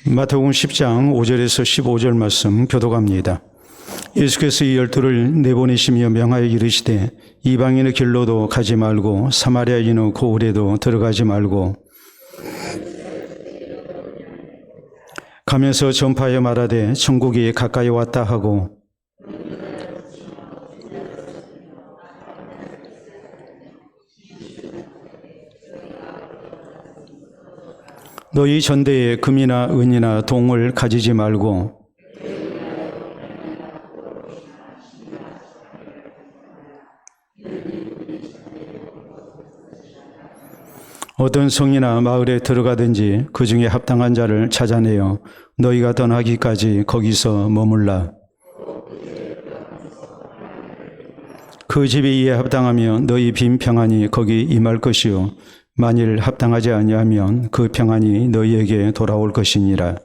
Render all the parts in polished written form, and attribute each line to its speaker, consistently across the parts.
Speaker 1: 마태복음 10장 5절에서 15절 말씀 교독합니다. 예수께서 이 12를 내보내시며 명하여 이르시되 이방인의 길로도 가지 말고 사마리아인의 고을에도 들어가지 말고 가면서 전파하여 말하되 천국이 가까이 왔다 하고 너희 전대에 금이나 은이나 동을 가지지 말고 어떤 성이나 마을에 들어가든지 그 중에 합당한 자를 찾아내어 너희가 떠나기까지 거기서 머물라. 그 집이 이에 합당하면 너희 빈 평안이 거기 임할 것이요 만일 합당하지 아니하면 그 평안이 너희에게 돌아올 것이니라.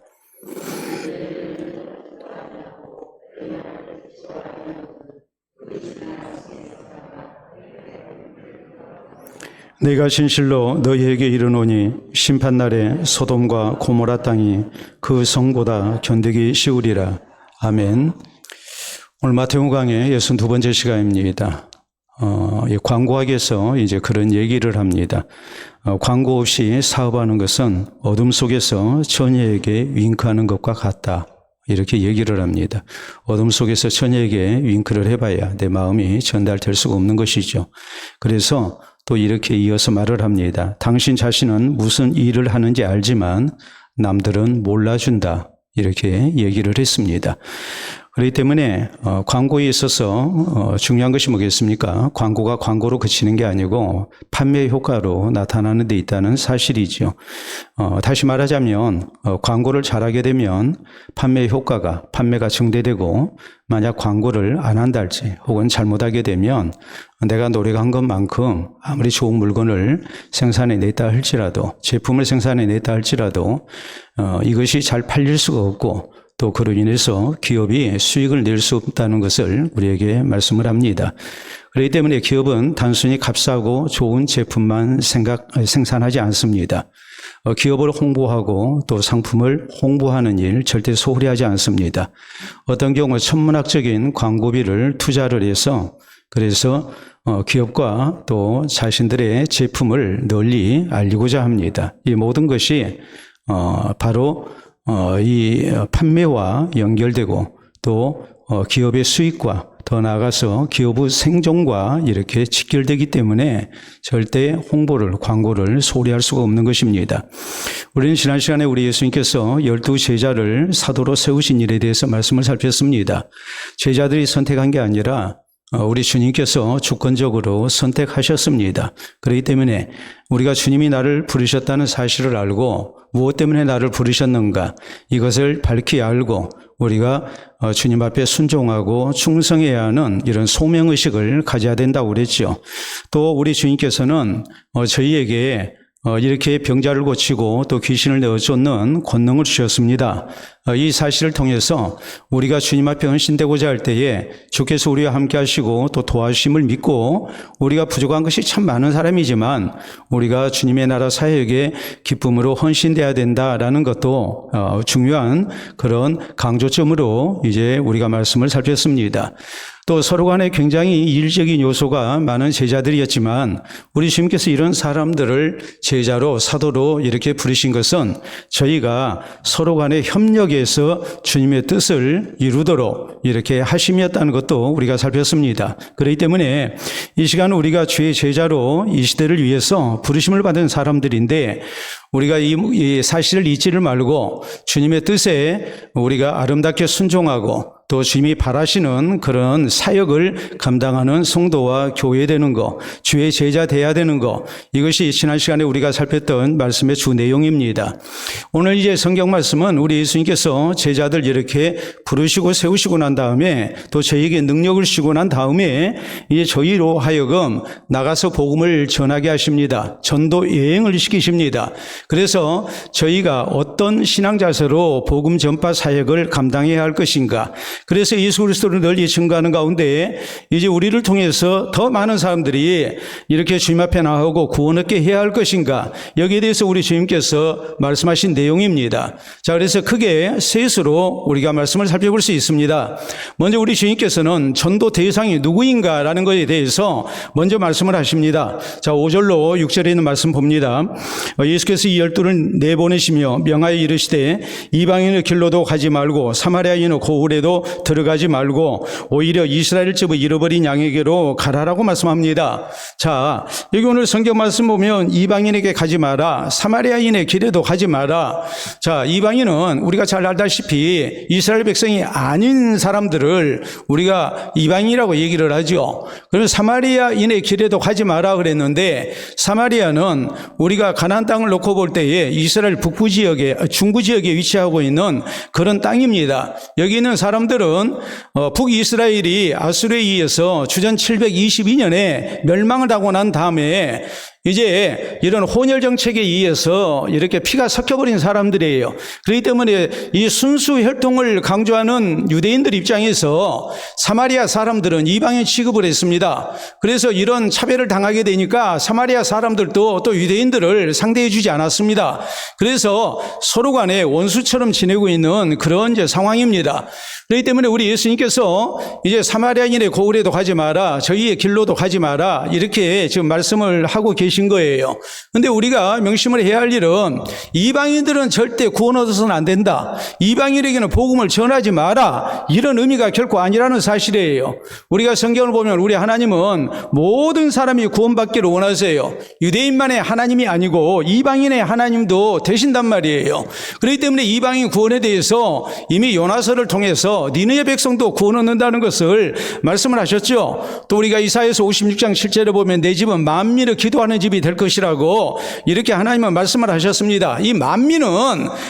Speaker 1: 내가 진실로 너희에게 이르노니 심판날에 소돔과 고모라 땅이 그 성보다 견디기 쉬우리라. 아멘. 오늘 마태복음 강의 62번째 시간입니다. 광고하기에서 이제 그런 얘기를 합니다. 광고 없이 사업하는 것은 어둠 속에서 처녀에게 윙크하는 것과 같다. 이렇게 얘기를 합니다. 어둠 속에서 처녀에게 윙크를 해봐야 내 마음이 전달될 수가 없는 것이죠. 그래서 또 이렇게 이어서 말을 합니다. 당신 자신은 무슨 일을 하는지 알지만 남들은 몰라준다. 이렇게 얘기를 했습니다. 그렇기 때문에 광고에 있어서 중요한 것이 뭐겠습니까? 광고가 광고로 그치는 게 아니고 판매 효과로 나타나는 데 있다는 사실이죠. 다시 말하자면 광고를 잘하게 되면 판매가 증대되고 만약 광고를 안 한다 할지 혹은 잘못하게 되면 내가 노력한 것만큼 아무리 좋은 물건을 생산해냈다 할지라도 제품을 생산해냈다 할지라도 이것이 잘 팔릴 수가 없고 또 그로 인해서 기업이 수익을 낼 수 없다는 것을 우리에게 말씀을 합니다. 그렇기 때문에 기업은 단순히 값싸고 좋은 제품만 생산하지 않습니다. 기업을 홍보하고 또 상품을 홍보하는 일 절대 소홀히 하지 않습니다. 어떤 경우 천문학적인 광고비를 투자를 해서 그래서 기업과 또 자신들의 제품을 널리 알리고자 합니다. 이 모든 것이 바로 이 판매와 연결되고 또 기업의 수익과 더 나아가서 기업의 생존과 이렇게 직결되기 때문에 절대 광고를 소홀히 할 수가 없는 것입니다. 우리는 지난 시간에 우리 예수님께서 12 제자를 사도로 세우신 일에 대해서 말씀을 살폈습니다. 제자들이 선택한 게 아니라 우리 주님께서 주권적으로 선택하셨습니다. 그렇기 때문에 우리가 주님이 나를 부르셨다는 사실을 알고 무엇 때문에 나를 부르셨는가 이것을 밝히 알고 우리가 주님 앞에 순종하고 충성해야 하는 이런 소명의식을 가져야 된다고 그랬죠. 또 우리 주님께서는 저희에게 이렇게 병자를 고치고 또 귀신을 내어쫓는 권능을 주셨습니다. 이 사실을 통해서 우리가 주님 앞에 헌신되고자 할 때에 주께서 우리와 함께 하시고 또 도와주심을 믿고 우리가 부족한 것이 참 많은 사람이지만 우리가 주님의 나라 사역에 기쁨으로 헌신돼야 된다라는 것도 중요한 그런 강조점으로 이제 우리가 말씀을 살폈습니다. 또 서로 간에 굉장히 일적인 요소가 많은 제자들이었지만 우리 주님께서 이런 사람들을 제자로 사도로 이렇게 부르신 것은 저희가 서로 간에 협력해서 주님의 뜻을 이루도록 이렇게 하심이었다는 것도 우리가 살폈습니다. 그렇기 때문에 이 시간은 우리가 주의 제자로 이 시대를 위해서 부르심을 받은 사람들인데 우리가 이 사실을 잊지를 말고 주님의 뜻에 우리가 아름답게 순종하고 또 주님이 바라시는 그런 사역을 감당하는 성도와 교회되는 것, 주의 제자 돼야 되는 것, 이것이 지난 시간에 우리가 살폈던 말씀의 주 내용입니다. 오늘 이제 성경 말씀은 우리 예수님께서 제자들 이렇게 부르시고 세우시고 난 다음에 또 저희에게 능력을 주시고 난 다음에 이제 저희로 하여금 나가서 복음을 전하게 하십니다. 전도 여행을 시키십니다. 그래서 저희가 어떤 신앙 자세로 복음 전파 사역을 감당해야 할 것인가, 그래서 예수 그리스도를 널리 증거하는 가운데 이제 우리를 통해서 더 많은 사람들이 이렇게 주님 앞에 나오고 구원 얻게 해야 할 것인가, 여기에 대해서 우리 주님께서 말씀하신 내용입니다. 자, 그래서 크게 셋으로 우리가 말씀을 살펴볼 수 있습니다. 먼저 우리 주님께서는 전도 대상이 누구인가라는 것에 대해서 먼저 말씀을 하십니다. 자, 5절로 6절에 있는 말씀 봅니다. 예수께서 이 12를 내보내시며 명하여 이르시되 이방인의 길로도 가지 말고 사마리아인의 고을에도 들어가지 말고 오히려 이스라엘 집의 잃어버린 양에게로 가라라고 말씀합니다. 자, 여기 오늘 성경 말씀 보면 이방인에게 가지 마라, 사마리아인의 길에도 가지 마라. 자, 이방인은 우리가 잘 알다시피 이스라엘 백성이 아닌 사람들을 우리가 이방인이라고 얘기를 하죠. 그래서 사마리아인의 길에도 가지 마라 그랬는데, 사마리아는 우리가 가나안 땅을 놓고 볼 때에 이스라엘 북부 지역에, 중부 지역에 위치하고 있는 그런 땅입니다. 여기 있는 사람들은 북이스라엘이 아수르에 의해서 주전 722년에 멸망을 하고 난 다음에 이제 이런 혼혈 정책에 의해서 이렇게 피가 섞여버린 사람들이에요. 그렇기 때문에 이 순수 혈통을 강조하는 유대인들 입장에서 사마리아 사람들은 이방인 취급을 했습니다. 그래서 이런 차별을 당하게 되니까 사마리아 사람들도 또 유대인들을 상대해 주지 않았습니다. 그래서 서로 간에 원수처럼 지내고 있는 그런 이제 상황입니다. 그렇기 때문에 우리 예수님께서 이제 사마리아인의 고을에도 가지 마라, 저희의 길로도 가지 마라, 이렇게 지금 말씀을 하고 계신 거예요. 그런데 우리가 명심을 해야 할 일은 이방인들은 절대 구원 얻어서는 안 된다, 이방인에게는 복음을 전하지 마라, 이런 의미가 결코 아니라는 사실이에요. 우리가 성경을 보면 우리 하나님은 모든 사람이 구원받기를 원하세요. 유대인만의 하나님이 아니고 이방인의 하나님도 되신단 말이에요. 그렇기 때문에 이방인 구원에 대해서 이미 요나서를 통해서 니느웨 백성도 구원 얻는다는 것을 말씀을 하셨죠. 또 우리가 이사야서 56장 7절에 보면 내 집은 만민을 기도하는 집이 될 것이라고 이렇게 하나님은 말씀을 하셨습니다. 이 만민은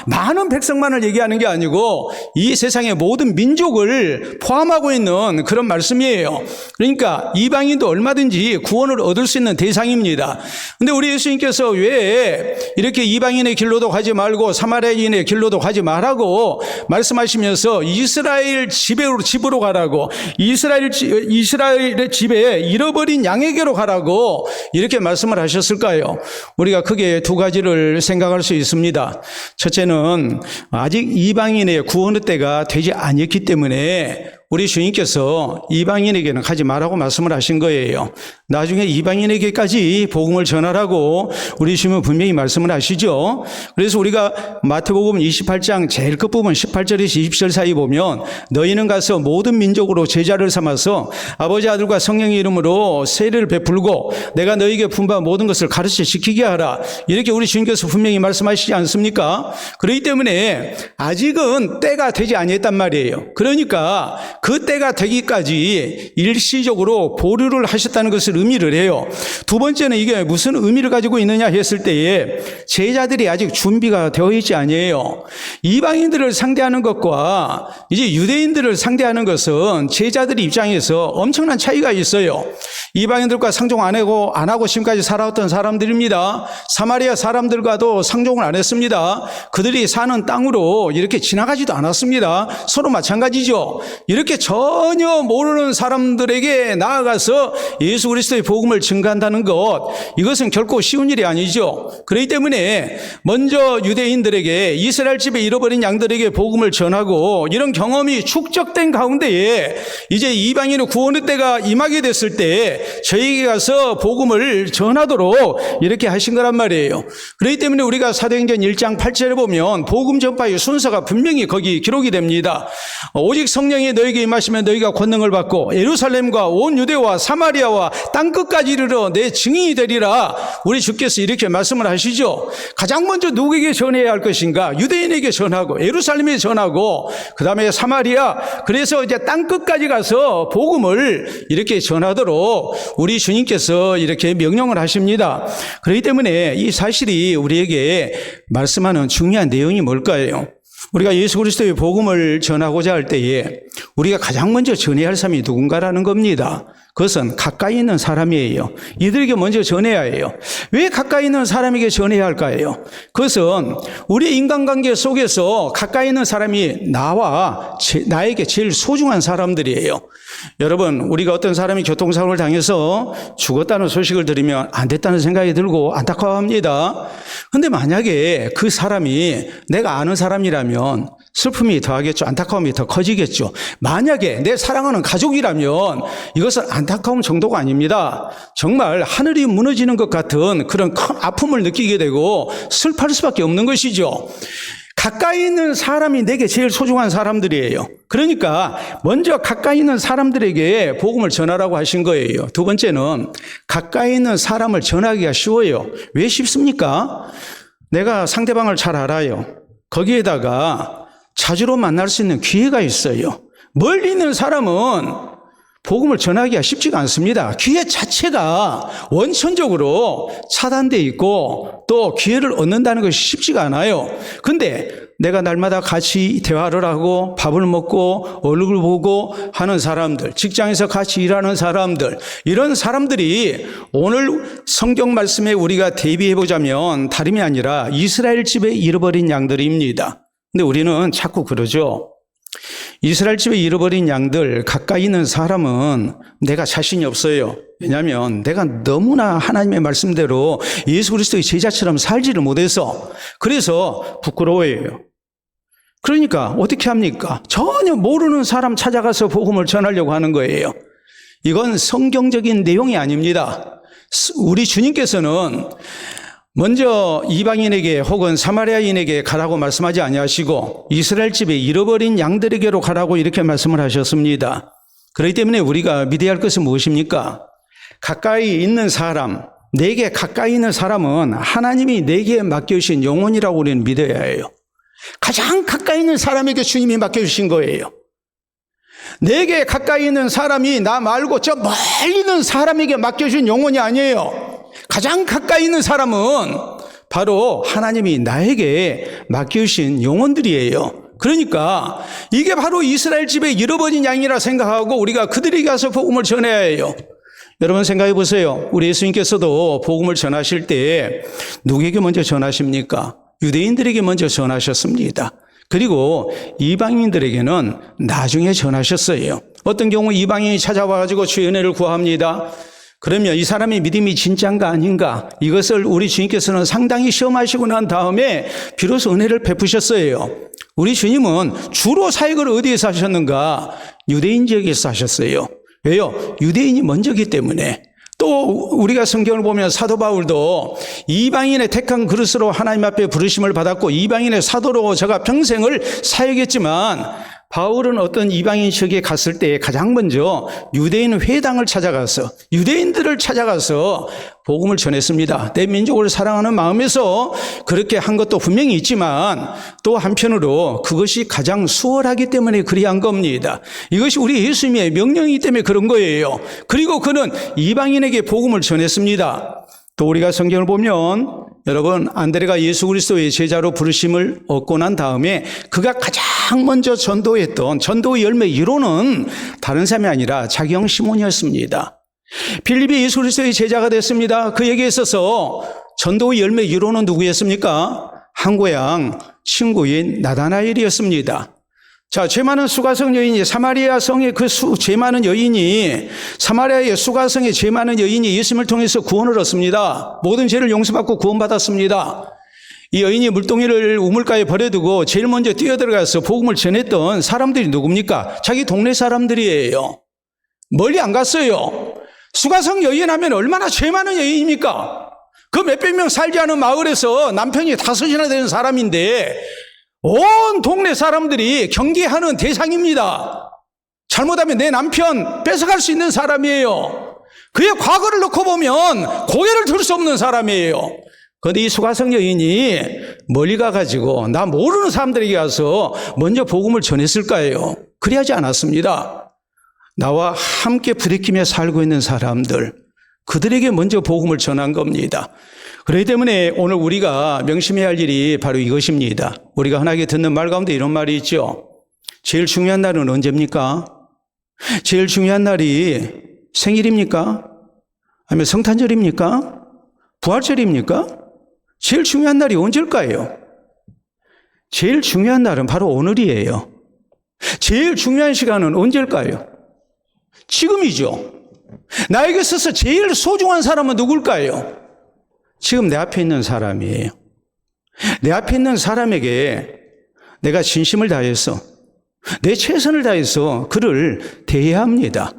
Speaker 1: 많은 백성만을 얘기하는 게 아니고 이 세상의 모든 민족을 포함하고 있는 그런 말씀이에요. 그러니까 이방인도 얼마든지 구원을 얻을 수 있는 대상입니다. 그런데 우리 예수님께서 왜 이렇게 이방인의 길로도 가지 말고 사마리아인의 길로도 가지 말라고 말씀하시면서 이스라엘 집으로 가라고, 이스라엘의 집에 잃어버린 양에게로 가라고 이렇게 말씀을 하셨을까요? 우리가 크게 두 가지를 생각할 수 있습니다. 첫째는 아직 이방인의 구원의 때가 되지 않았기 때문에 우리 주님께서 이방인에게는 가지 말라고 말씀을 하신 거예요. 나중에 이방인에게까지 복음을 전하라고 우리 주님은 분명히 말씀을 하시죠. 그래서 우리가 마태복음 28장 제일 끝부분 18절에서 20절 사이 보면 너희는 가서 모든 민족으로 제자를 삼아서 아버지 아들과 성령의 이름으로 세례를 베풀고 내가 너희에게 분부한 모든 것을 가르쳐 지키게 하라, 이렇게 우리 주님께서 분명히 말씀하시지 않습니까? 그렇기 때문에 아직은 때가 되지 아니했단 말이에요. 그러니까 그 때가 되기까지 일시적으로 보류를 하셨다는 것을 의미를 해요. 두 번째는 이게 무슨 의미를 가지고 있느냐 했을 때에 제자들이 아직 준비가 되어 있지 아니에요. 이방인들을 상대하는 것과 이제 유대인들을 상대하는 것은 제자들 입장에서 엄청난 차이가 있어요. 이방인들과 상종 안 하고 지금까지 살아왔던 사람들입니다. 사마리아 사람들과도 상종을 안 했습니다. 그들이 사는 땅으로 이렇게 지나가지도 않았습니다. 서로 마찬가지죠. 이렇게 전혀 모르는 사람들에게 나아가서 예수 그리스도의 복음을 증거한다는 것, 이것은 결코 쉬운 일이 아니죠. 그렇기 때문에 먼저 유대인들에게, 이스라엘 집에 잃어버린 양들에게 복음을 전하고 이런 경험이 축적된 가운데에 이제 이방인의 구원의 때가 임하게 됐을 때 저희에게 가서 복음을 전하도록 이렇게 하신 거란 말이에요. 그렇기 때문에 우리가 사도행전 1장 8절에 보면 복음 전파의 순서가 분명히 거기 기록이 됩니다. 오직 성령이 너에게 임하시면 너희가 권능을 받고 예루살렘과 온 유대와 사마리아와 땅끝까지 이르러 내 증인이 되리라, 우리 주께서 이렇게 말씀을 하시죠. 가장 먼저 누구에게 전해야 할 것인가? 유대인에게 전하고 예루살렘에 전하고 그 다음에 사마리아, 그래서 이제 땅끝까지 가서 복음을 이렇게 전하도록 우리 주님께서 이렇게 명령을 하십니다. 그렇기 때문에 이 사실이 우리에게 말씀하는 중요한 내용이 뭘까요? 우리가 예수 그리스도의 복음을 전하고자 할 때에 우리가 가장 먼저 전해야 할 사람이 누군가라는 겁니다. 그것은 가까이 있는 사람이에요. 이들에게 먼저 전해야 해요. 왜 가까이 있는 사람에게 전해야 할까요? 그것은 우리 인간관계 속에서 가까이 있는 사람이 나에게 제일 소중한 사람들이에요. 여러분, 우리가 어떤 사람이 교통사고를 당해서 죽었다는 소식을 들으면 안 됐다는 생각이 들고 안타까워합니다. 그런데 만약에 그 사람이 내가 아는 사람이라면 슬픔이 더하겠죠. 안타까움이 더 커지겠죠. 만약에 내 사랑하는 가족이라면 이것은 안타까움 정도가 아닙니다. 정말 하늘이 무너지는 것 같은 그런 큰 아픔을 느끼게 되고 슬퍼할 수밖에 없는 것이죠. 가까이 있는 사람이 내게 제일 소중한 사람들이에요. 그러니까 먼저 가까이 있는 사람들에게 복음을 전하라고 하신 거예요. 두 번째는 가까이 있는 사람을 전하기가 쉬워요. 왜 쉽습니까? 내가 상대방을 잘 알아요. 거기에다가 자주로 만날 수 있는 기회가 있어요. 멀리 있는 사람은 복음을 전하기가 쉽지가 않습니다. 기회 자체가 원천적으로 차단되어 있고 또 기회를 얻는다는 것이 쉽지가 않아요. 근데 내가 날마다 같이 대화를 하고 밥을 먹고 얼굴 보고 하는 사람들, 직장에서 같이 일하는 사람들, 이런 사람들이 오늘 성경 말씀에 우리가 대비해 보자면 다름이 아니라 이스라엘 집에 잃어버린 양들입니다. 근데 우리는 자꾸 그러죠. 이스라엘 집에 잃어버린 양들, 가까이 있는 사람은 내가 자신이 없어요. 왜냐하면 내가 너무나 하나님의 말씀대로 예수 그리스도의 제자처럼 살지를 못해서 그래서 부끄러워해요. 그러니까 어떻게 합니까? 전혀 모르는 사람 찾아가서 복음을 전하려고 하는 거예요. 이건 성경적인 내용이 아닙니다. 우리 주님께서는 먼저 이방인에게 혹은 사마리아인에게 가라고 말씀하지 아니하시고 이스라엘 집에 잃어버린 양들에게로 가라고 이렇게 말씀을 하셨습니다. 그렇기 때문에 우리가 믿어야 할 것은 무엇입니까? 가까이 있는 사람, 내게 가까이 있는 사람은 하나님이 내게 맡겨주신 영혼이라고 우리는 믿어야 해요. 가장 가까이 있는 사람에게 주님이 맡겨주신 거예요. 내게 가까이 있는 사람이 나 말고 저 멀리 있는 사람에게 맡겨준 영혼이 아니에요. 가장 가까이 있는 사람은 바로 하나님이 나에게 맡겨주신 영혼들이에요. 그러니까 이게 바로 이스라엘 집에 잃어버린 양이라 생각하고 우리가 그들에게 가서 복음을 전해야 해요. 여러분 생각해 보세요. 우리 예수님께서도 복음을 전하실 때 누구에게 먼저 전하십니까? 유대인들에게 먼저 전하셨습니다. 그리고 이방인들에게는 나중에 전하셨어요. 어떤 경우 이방인이 찾아와가지고 주의 은혜를 구합니다. 그러면 이 사람의 믿음이 진짜인가 아닌가, 이것을 우리 주님께서는 상당히 시험하시고 난 다음에 비로소 은혜를 베푸셨어요. 우리 주님은 주로 사역을 어디에서 하셨는가? 유대인 지역에서 하셨어요. 왜요? 유대인이 먼저기 때문에. 또 우리가 성경을 보면 사도 바울도 이방인의 택한 그릇으로 하나님 앞에 부르심을 받았고 이방인의 사도로 저가 평생을 사역했지만 바울은 어떤 이방인 지역에 갔을 때 가장 먼저 유대인 회당을 찾아가서 유대인들을 찾아가서 복음을 전했습니다. 내 민족을 사랑하는 마음에서 그렇게 한 것도 분명히 있지만 또 한편으로 그것이 가장 수월하기 때문에 그리한 겁니다. 이것이 우리 예수님의 명령이기 때문에 그런 거예요. 그리고 그는 이방인에게 복음을 전했습니다. 또 우리가 성경을 보면 여러분 안드레가 예수 그리스도의 제자로 부르심을 얻고 난 다음에 그가 가장 먼저 전도했던 전도의 열매 1호는 다른 사람이 아니라 자기 형 시몬이었습니다. 빌립이 예수 그리스도의 제자가 됐습니다. 그에게 있어서 전도의 열매 1호는 누구였습니까? 한고양 친구인 나다나엘이었습니다. 자, 죄 많은 수가성 여인이 사마리아 성의 죄 많은 여인이 사마리아의 수가성의 죄 많은 여인이 예수님을 통해서 구원을 얻습니다. 모든 죄를 용서받고 구원받았습니다. 이 여인이 물동이를 우물가에 버려두고 제일 먼저 뛰어들어가서 복음을 전했던 사람들이 누굽니까? 자기 동네 사람들이에요. 멀리 안 갔어요. 수가성 여인 하면 얼마나 죄 많은 여인입니까? 그 몇백 명 살지 않은 마을에서 남편이 5이나 되는 사람인데 온 동네 사람들이 경계하는 대상입니다. 잘못하면 내 남편 뺏어갈 수 있는 사람이에요. 그의 과거를 놓고 보면 고개를 들 수 없는 사람이에요. 그런데 이 수가성 여인이 멀리 가가지고 나 모르는 사람들에게 가서 먼저 복음을 전했을까요? 그리하지 않았습니다. 나와 함께 부대끼며 살고 있는 사람들, 그들에게 먼저 복음을 전한 겁니다. 그렇기 때문에 오늘 우리가 명심해야 할 일이 바로 이것입니다. 우리가 흔하게 듣는 말 가운데 이런 말이 있죠. 제일 중요한 날은 언제입니까? 제일 중요한 날이 생일입니까? 아니면 성탄절입니까? 부활절입니까? 제일 중요한 날이 언제일까요? 제일 중요한 날은 바로 오늘이에요. 제일 중요한 시간은 언제일까요? 지금이죠. 나에게 있어서 제일 소중한 사람은 누굴까요? 지금 내 앞에 있는 사람이에요. 내 앞에 있는 사람에게 내가 진심을 다해서 내 최선을 다해서 그를 대해야 합니다.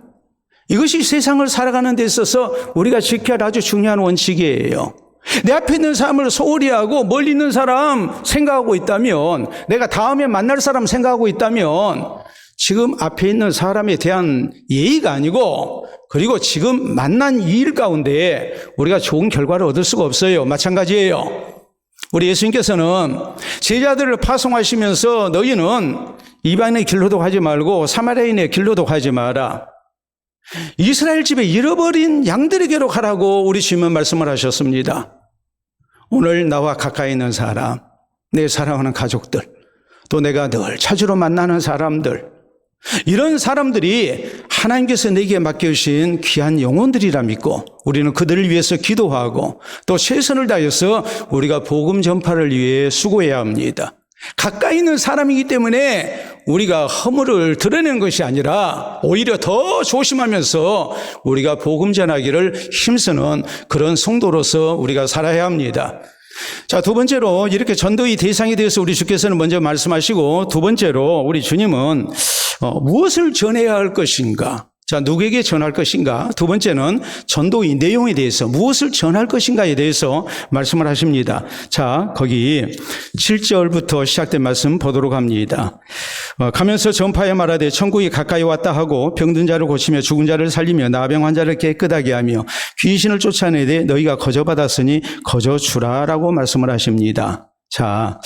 Speaker 1: 이것이 세상을 살아가는 데 있어서 우리가 지켜야 할 아주 중요한 원칙이에요. 내 앞에 있는 사람을 소홀히 하고 멀리 있는 사람 생각하고 있다면, 내가 다음에 만날 사람 생각하고 있다면 지금 앞에 있는 사람에 대한 예의가 아니고, 그리고 지금 만난 이 일 가운데 우리가 좋은 결과를 얻을 수가 없어요. 마찬가지예요. 우리 예수님께서는 제자들을 파송하시면서 너희는 이방인의 길로도 가지 말고 사마리아인의 길로도 가지 마라. 이스라엘 집에 잃어버린 양들에게로 가라고 우리 주님은 말씀을 하셨습니다. 오늘 나와 가까이 있는 사람, 내 사랑하는 가족들, 또 내가 늘 찾으러 만나는 사람들, 이런 사람들이 하나님께서 내게 맡겨주신 귀한 영혼들이라 믿고 우리는 그들을 위해서 기도하고 또 최선을 다해서 우리가 복음 전파를 위해 수고해야 합니다. 가까이 있는 사람이기 때문에 우리가 허물을 드러내는 것이 아니라 오히려 더 조심하면서 우리가 복음 전하기를 힘쓰는 그런 성도로서 우리가 살아야 합니다. 자, 두 번째로 이렇게 전도의 대상에 대해서 우리 주께서는 먼저 말씀하시고, 두 번째로 우리 주님은 무엇을 전해야 할 것인가? 자, 누구에게 전할 것인가? 두 번째는 전도의 내용에 대해서 무엇을 전할 것인가에 대해서 말씀을 하십니다. 자, 거기 7절부터 시작된 말씀 보도록 합니다. 가면서 전파해 말하되 천국이 가까이 왔다 하고 병든 자를 고치며 죽은 자를 살리며 나병 환자를 깨끗하게 하며 귀신을 쫓아내되 너희가 거저받았으니 거저주라라고 말씀을 하십니다. 자,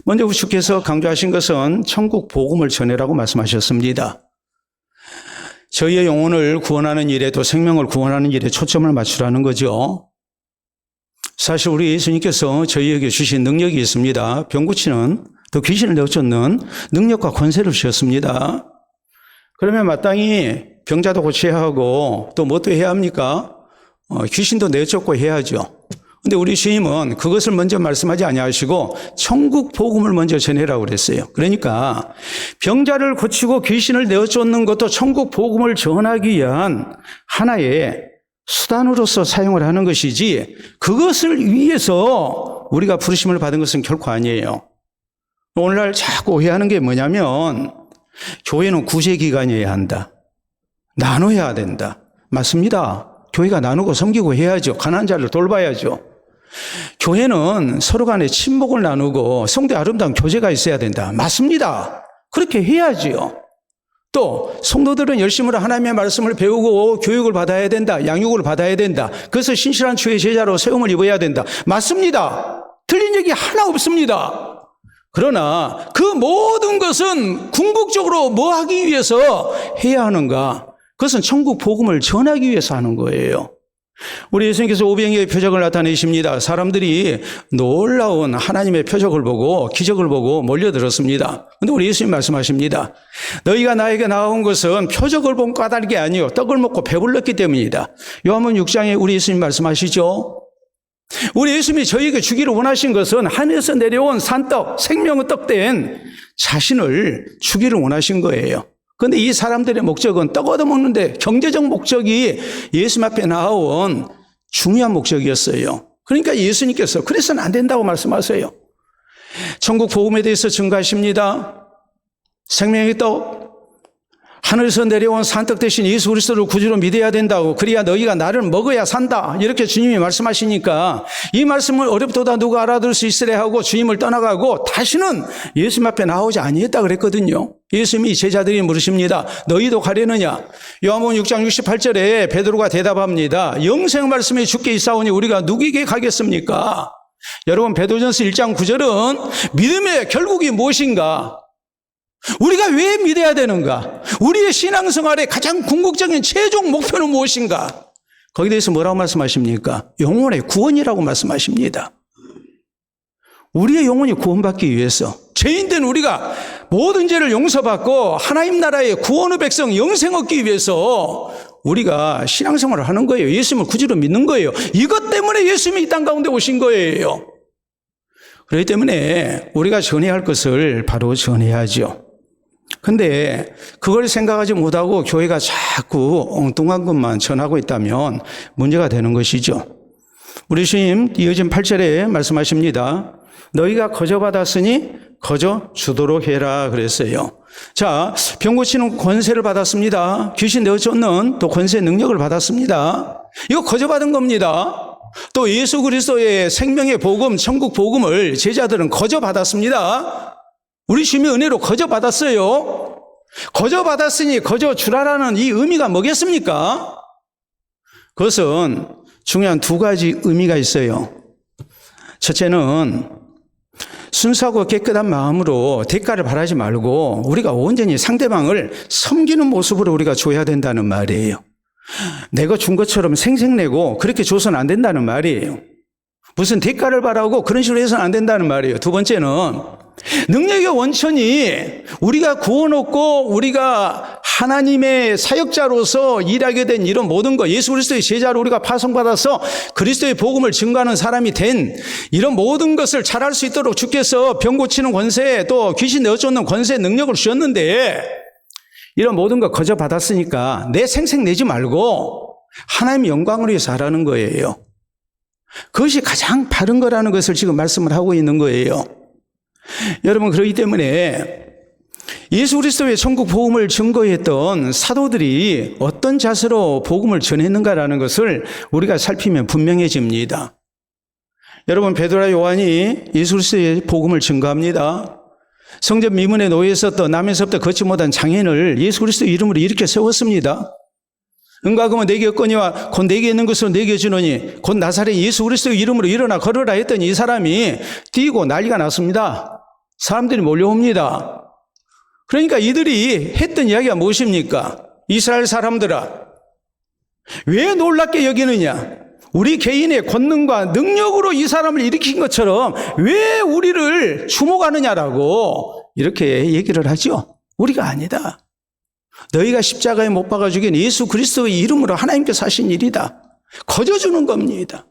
Speaker 1: 먼저 주께서 강조하신 것은 천국 복음을 전해라고 말씀하셨습니다. 저희의 영혼을 구원하는 일에, 또 생명을 구원하는 일에 초점을 맞추라는 거죠. 사실 우리 예수님께서 저희에게 주신 능력이 있습니다. 병 고치는, 또 귀신을 내쫓는 능력과 권세를 주셨습니다. 그러면 마땅히 병자도 고쳐야 하고 또 뭐 또 해야 합니까? 귀신도 내쫓고 해야죠. 근데 우리 주님은 그것을 먼저 말씀하지 아니하시고 천국 복음을 먼저 전해라고 그랬어요. 그러니까 병자를 고치고 귀신을 내어쫓는 것도 천국 복음을 전하기 위한 하나의 수단으로서 사용을 하는 것이지, 그것을 위해서 우리가 부르심을 받은 것은 결코 아니에요. 오늘날 자꾸 오해하는 게 뭐냐면, 교회는 구제기관이어야 한다, 나눠야 된다. 맞습니다. 교회가 나누고 섬기고 해야죠. 가난한 자를 돌봐야죠. 교회는 서로 간에 친목을 나누고 성도의 아름다운 교제가 있어야 된다. 맞습니다. 그렇게 해야지요. 또 성도들은 열심으로 하나님의 말씀을 배우고 교육을 받아야 된다. 양육을 받아야 된다. 그래서 신실한 주의 제자로 세움을 입어야 된다. 맞습니다. 틀린 얘기 하나 없습니다. 그러나 그 모든 것은 궁극적으로 뭐 하기 위해서 해야 하는가? 그것은 천국 복음을 전하기 위해서 하는 거예요. 우리 예수님께서 오병이어의 표적을 나타내십니다. 사람들이 놀라운 하나님의 표적을 보고 기적을 보고 몰려들었습니다. 그런데 우리 예수님 말씀하십니다. 너희가 나에게 나온 것은 표적을 본 까닭이 아니요 떡을 먹고 배불렀기 때문이다. 요한복음 6장에 우리 예수님 말씀하시죠. 우리 예수님이 저희에게 주기를 원하신 것은 하늘에서 내려온 산떡, 생명의 떡된 자신을 주기를 원하신 거예요. 그런데 이 사람들의 목적은 떡 얻어먹는데 경제적 목적이 예수님 앞에 나온 중요한 목적이었어요. 그러니까 예수님께서 그래서는 안 된다고 말씀하세요. 천국 복음에 대해서 증거하십니다. 생명의 떡, 하늘에서 내려온 산떡 대신 예수 그리스도를 구주로 믿어야 된다고, 그래야 너희가 나를 먹어야 산다, 이렇게 주님이 말씀하시니까 이 말씀을 어렵도다 누가 알아들을 수 있으래 하고 주님을 떠나가고 다시는 예수님 앞에 나오지 아니했다 그랬거든요. 예수님이 제자들이 물으십니다. 너희도 가려느냐? 요한복음 6장 68절에 베드로가 대답합니다. 영생 말씀이 주께 있사오니 우리가 누구에게 가겠습니까? 여러분, 베드로전서 1장 9절은 믿음의 결국이 무엇인가? 우리가 왜 믿어야 되는가? 우리의 신앙생활의 가장 궁극적인 최종 목표는 무엇인가? 거기에 대해서 뭐라고 말씀하십니까? 영혼의 구원이라고 말씀하십니다. 우리의 영혼이 구원받기 위해서 죄인된 우리가 모든 죄를 용서받고 하나님 나라의 구원의 백성 영생 얻기 위해서 우리가 신앙생활을 하는 거예요. 예수님을 구주로 믿는 거예요. 이것 때문에 예수님이 이 땅 가운데 오신 거예요. 그렇기 때문에 우리가 전해야 할 것을 바로 전해야죠. 근데 그걸 생각하지 못하고 교회가 자꾸 엉뚱한 것만 전하고 있다면 문제가 되는 것이죠. 우리 주님 이어진 8절에 말씀하십니다. 너희가 거저 받았으니 거저 주도록 해라 그랬어요. 자, 병 고치는 권세를 받았습니다. 귀신 내어 쫓는 또 권세 능력을 받았습니다. 이거 거저 받은 겁니다. 또 예수 그리스도의 생명의 복음, 천국 복음을 제자들은 거저 받았습니다. 우리 주님의 은혜로 거저 받았어요. 거저 받았으니 거저 주라라는 이 의미가 뭐겠습니까? 그것은 중요한 두 가지 의미가 있어요. 첫째는 순수하고 깨끗한 마음으로 대가를 바라지 말고 우리가 온전히 상대방을 섬기는 모습으로 우리가 줘야 된다는 말이에요. 내가 준 것처럼 생색내고 그렇게 줘서는 안 된다는 말이에요. 무슨 대가를 바라고 그런 식으로 해서는 안 된다는 말이에요. 두 번째는 능력의 원천이 우리가 구원 얻고 우리가 하나님의 사역자로서 일하게 된 이런 모든 것, 예수 그리스도의 제자로 우리가 파송받아서 그리스도의 복음을 증거하는 사람이 된 이런 모든 것을 잘할 수 있도록 주께서 병 고치는 권세, 또 귀신 내어 쫓는 권세 능력을 주셨는데 이런 모든 것 거저 받았으니까 내 생색 내지 말고 하나님의 영광을 위해서 하라는 거예요. 그것이 가장 바른 거라는 것을 지금 말씀을 하고 있는 거예요. 여러분, 그렇기 때문에 예수 그리스도의 천국 복음을 증거했던 사도들이 어떤 자세로 복음을 전했는가라는 것을 우리가 살피면 분명해집니다. 여러분, 베드로와 요한이 예수 그리스도의 복음을 증거합니다. 성전 미문에 놓여 있었던 남에서부터 걷지 못한 장애인을 예수 그리스도 이름으로 일으켜 세웠습니다. 은과 금은 내게 없거니와 곧 내게 있는 것으로 내게 주노니 곧 나사렛 예수 그리스도 이름으로 일어나 걸어라 했더니 이 사람이 뛰고 난리가 났습니다. 사람들이 몰려옵니다. 그러니까 이들이 했던 이야기가 무엇입니까? 이스라엘 사람들아, 왜 놀랍게 여기느냐? 우리 개인의 권능과 능력으로 이 사람을 일으킨 것처럼 왜 우리를 주목하느냐라고 이렇게 얘기를 하죠. 우리가 아니다. 너희가 십자가에 못 박아 죽인 예수 그리스도의 이름으로 하나님께서 하신 일이다. 거저주는 겁니다.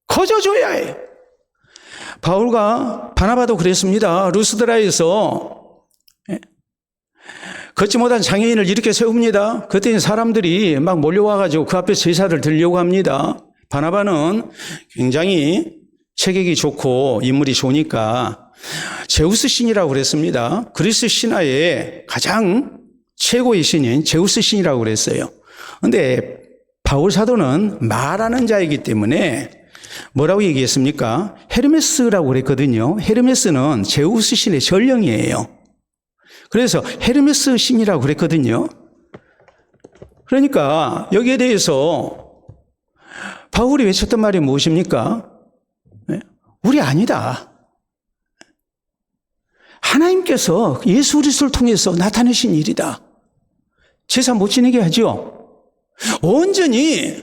Speaker 1: 거저줘야 해요. 바울과 바나바도 그랬습니다. 루스드라에서 걷지 못한 장애인을 이렇게 세웁니다. 그때 사람들이 막 몰려와가지고 그 앞에 제사를 드리려고 합니다. 바나바는 굉장히 체격이 좋고 인물이 좋으니까 제우스 신이라고 그랬습니다. 그리스 신화의 가장 최고의 신인 제우스 신이라고 그랬어요. 그런데 바울 사도는 말하는 자이기 때문에 뭐라고 얘기했습니까? 헤르메스라고 그랬거든요. 헤르메스는 제우스 신의 전령이에요. 그래서 헤르메스 신이라고 그랬거든요. 그러니까 여기에 대해서 바울이 외쳤던 말이 무엇입니까? 우리 아니다. 하나님께서 예수 그리스도를 통해서 나타내신 일이다. 제사 못 지내게 하죠. 온전히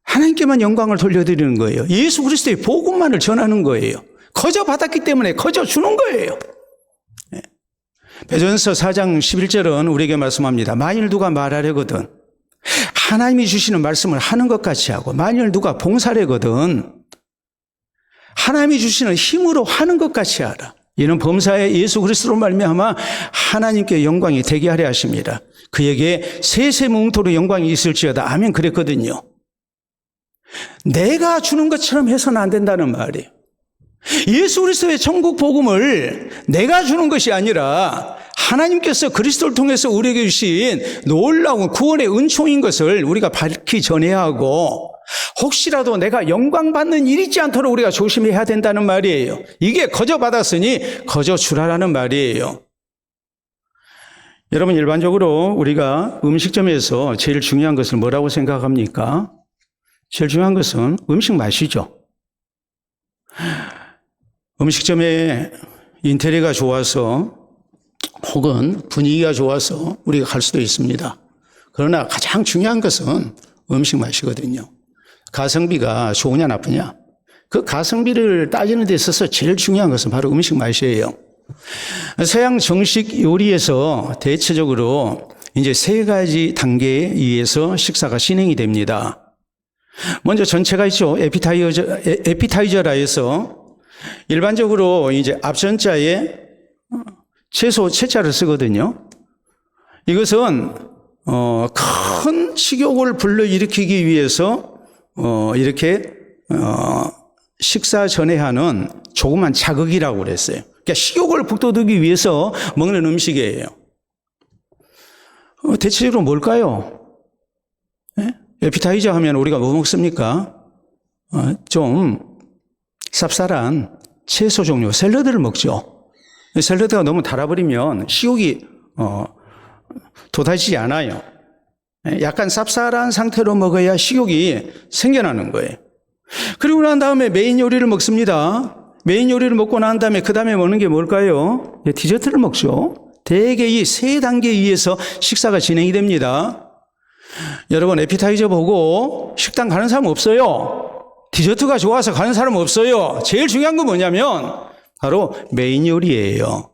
Speaker 1: 하나님께만 영광을 돌려드리는 거예요. 예수 그리스도의 복음만을 전하는 거예요. 거저 받았기 때문에 거저 주는 거예요. 베드로전서 4장 11절은 우리에게 말씀합니다. 만일 누가 말하려거든 하나님이 주시는 말씀을 하는 것 같이 하고, 만일 누가 봉사하려거든 하나님이 주시는 힘으로 하는 것 같이 하라. 이는 범사에 예수 그리스도로 말미암아 하나님께 영광이 되게 하려 하십니다. 그에게 세세무궁토록 영광이 있을지어다. 아멘. 그랬거든요. 내가 주는 것처럼 해서는 안 된다는 말이에요. 예수 그리스도의 천국 복음을 내가 주는 것이 아니라 하나님께서 그리스도를 통해서 우리에게 주신 놀라운 구원의 은총인 것을 우리가 밝히 전해야 하고, 혹시라도 내가 영광받는 일이 있지 않도록 우리가 조심해야 된다는 말이에요. 이게 거저 받았으니 거저 주라라는 말이에요. 여러분, 일반적으로 우리가 음식점에서 제일 중요한 것을 뭐라고 생각합니까? 제일 중요한 것은 음식 맛이죠. 음식점에 인테리어가 좋아서 혹은 분위기가 좋아서 우리가 갈 수도 있습니다. 그러나 가장 중요한 것은 음식 맛이거든요. 가성비가 좋으냐 나쁘냐, 그 가성비를 따지는 데 있어서 제일 중요한 것은 바로 음식 맛이에요. 서양 정식 요리에서 대체적으로 이제 3가지 단계에 의해서 식사가 진행이 됩니다. 먼저 전체가 있죠. 에피타이저라 해서 일반적으로 이제 앞전자에 채소 채자를 쓰거든요. 이것은 큰 식욕을 불러일으키기 위해서 이렇게 식사 전에 하는 조그만 자극이라고 그랬어요. 그러니까 식욕을 북돋우기 위해서 먹는 음식이에요. 대체적으로 뭘까요? 에피타이저 하면 우리가 뭐 먹습니까? 좀 쌉쌀한 채소 종류, 샐러드를 먹죠. 샐러드가 너무 달아버리면 식욕이 돋아지지 않아요. 약간 쌉쌀한 상태로 먹어야 식욕이 생겨나는 거예요. 그리고 난 다음에 메인 요리를 먹습니다. 메인 요리를 먹고 난 다음에 그 다음에 먹는 게 뭘까요? 디저트를 먹죠. 대개 이 3단계에 의해서 식사가 진행이 됩니다. 여러분 에피타이저 보고 식당 가는 사람 없어요. 디저트가 좋아서 가는 사람 없어요. 제일 중요한 건 뭐냐면 바로 메인 요리예요.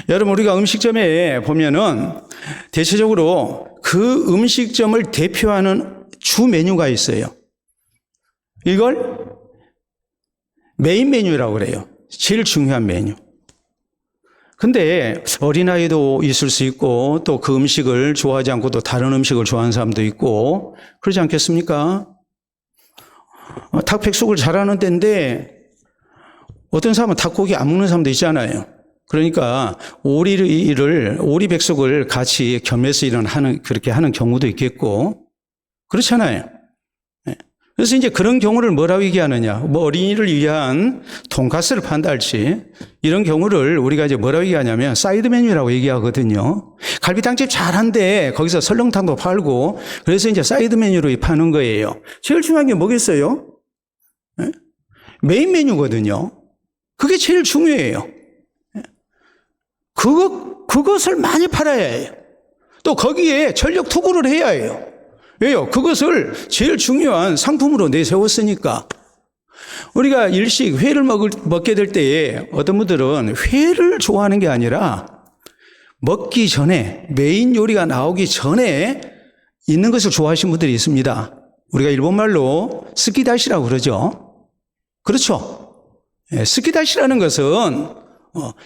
Speaker 1: 여러분 우리가 음식점에 보면은 대체적으로 그 음식점을 대표하는 주 메뉴가 있어요. 이걸 메인 메뉴라고 그래요. 제일 중요한 메뉴. 근데 어린아이도 있을 수 있고 또 그 음식을 좋아하지 않고 또 다른 음식을 좋아하는 사람도 있고 그러지 않겠습니까? 닭백숙을 잘하는 때인데 어떤 사람은 닭고기 안 먹는 사람도 있잖아요. 그러니까 오리백숙을 같이 겸해서 그렇게 하는 경우도 있겠고 그렇잖아요. 그래서 이제 그런 경우를 뭐라고 얘기하느냐. 뭐 어린이를 위한 돈가스를 판다 할지 이런 경우를 우리가 이제 뭐라고 얘기하냐면 사이드 메뉴라고 얘기하거든요. 갈비탕집 잘한데 거기서 설렁탕도 팔고 그래서 이제 사이드 메뉴로 파는 거예요. 제일 중요한 게 뭐겠어요? 메인 메뉴거든요. 그게 제일 중요해요. 그것을 많이 팔아야 해요. 또 거기에 전력 투구를 해야 해요. 왜요? 그것을 제일 중요한 상품으로 내세웠으니까. 우리가 일식 회를 먹게 될 때에 어떤 분들은 회를 좋아하는 게 아니라 먹기 전에 메인 요리가 나오기 전에 있는 것을 좋아하시는 분들이 있습니다. 우리가 일본말로 스키다시라고 그러죠. 그렇죠? 스키다시라는 것은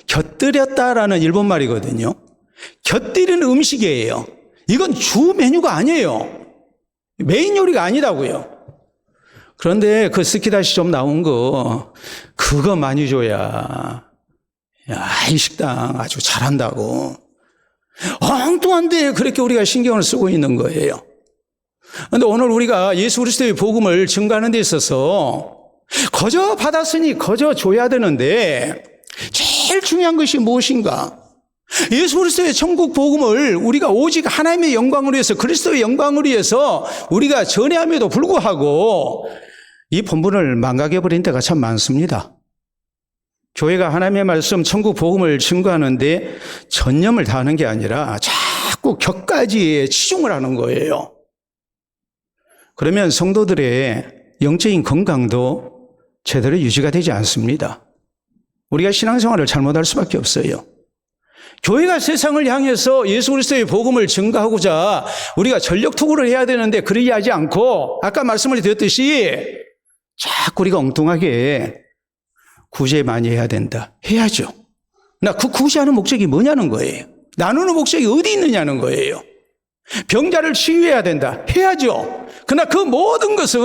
Speaker 1: 곁들였다라는 일본말이거든요. 곁들이는 음식이에요. 이건 주 메뉴가 아니에요. 메인 요리가 아니라고요. 그런데 그 스키다시 좀 나온 거 그거 많이 줘야 이 식당 아주 잘한다고 엉뚱한데 그렇게 우리가 신경을 쓰고 있는 거예요. 그런데 오늘 우리가 예수 그리스도의 복음을 증거하는 데 있어서 거저 받았으니 거저 줘야 되는데 제일 중요한 것이 무엇인가? 예수 그리스도의 천국 복음을 우리가 오직 하나님의 영광을 위해서 그리스도의 영광을 위해서 우리가 전해함에도 불구하고 이 본분을 망각해버린 데가 참 많습니다. 교회가 하나님의 말씀 천국 복음을 증거하는데 전념을 다하는 게 아니라 자꾸 격가지에 치중을 하는 거예요. 그러면 성도들의 영적인 건강도 제대로 유지가 되지 않습니다. 우리가 신앙생활을 잘못할 수밖에 없어요. 교회가 세상을 향해서 예수 그리스도의 복음을 증거하고자 우리가 전력 투구를 해야 되는데 그러지 하지 않고 아까 말씀을 드렸듯이 자꾸 우리가 엉뚱하게 구제 많이 해야 된다. 해야죠. 나 그 구제하는 목적이 뭐냐는 거예요. 나누는 목적이 어디 있느냐는 거예요. 병자를 치유해야 된다. 해야죠. 그러나 그 모든 것은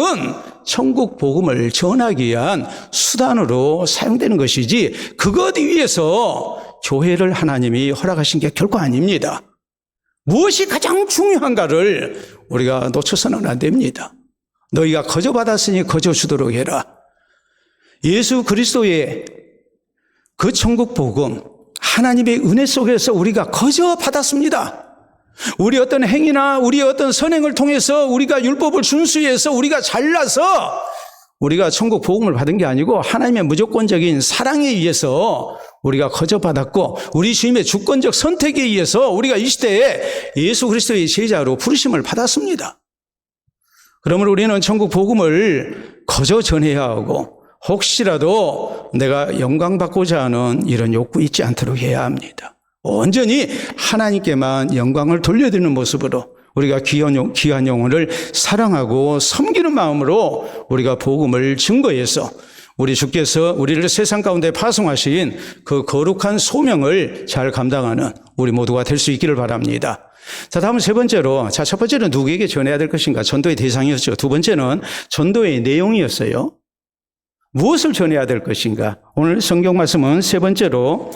Speaker 1: 천국 복음을 전하기 위한 수단으로 사용되는 것이지 그것 위해서 교회를 하나님이 허락하신 게 결코 아닙니다. 무엇이 가장 중요한가를 우리가 놓쳐서는 안 됩니다. 너희가 거저 받았으니 거저 주도록 해라. 예수 그리스도의 그 천국 복음, 하나님의 은혜 속에서 우리가 거저 받았습니다. 우리 어떤 행위나 우리 어떤 선행을 통해서 우리가 율법을 준수해서 우리가 잘나서 우리가 천국 복음을 받은 게 아니고 하나님의 무조건적인 사랑에 의해서 우리가 거저 받았고 우리 주님의 주권적 선택에 의해서 우리가 이 시대에 예수 그리스도의 제자로 부르심을 받았습니다. 그러므로 우리는 천국 복음을 거저 전해야 하고 혹시라도 내가 영광받고자 하는 이런 욕구 있지 않도록 해야 합니다. 온전히 하나님께만 영광을 돌려드리는 모습으로 우리가 귀한 영혼을 사랑하고 섬기는 마음으로 우리가 복음을 증거해서 우리 주께서 우리를 세상 가운데 파송하신 그 거룩한 소명을 잘 감당하는 우리 모두가 될 수 있기를 바랍니다. 자, 다음은 세 번째로, 첫 번째는 누구에게 전해야 될 것인가? 전도의 대상이었죠. 두 번째는 전도의 내용이었어요. 무엇을 전해야 될 것인가? 오늘 성경 말씀은 세 번째로